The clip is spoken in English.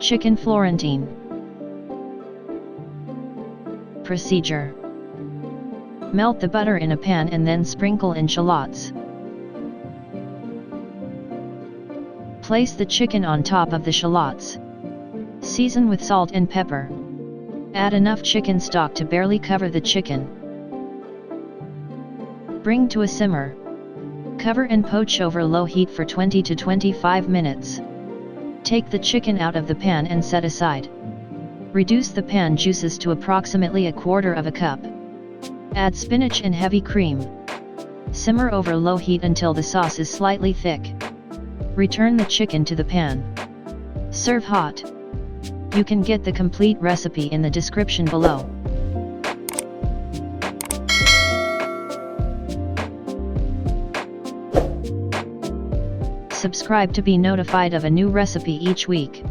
Chicken Florentine. Procedure: melt the butter in a pan and then sprinkle in shallots. Place the chicken on top of the shallots. Season with salt and pepper. Add enough chicken stock to barely cover the chicken. Bring to a simmer. Cover and poach over low heat for 20 to 25 minutes. Take the chicken out of the pan and set aside. Reduce the pan juices to approximately 1/4 cup. Add spinach and heavy cream. Simmer over low heat until the sauce is slightly thick. Return the chicken to the pan. Serve hot. You can get the complete recipe in the description below. Subscribe to be notified of a new recipe each week.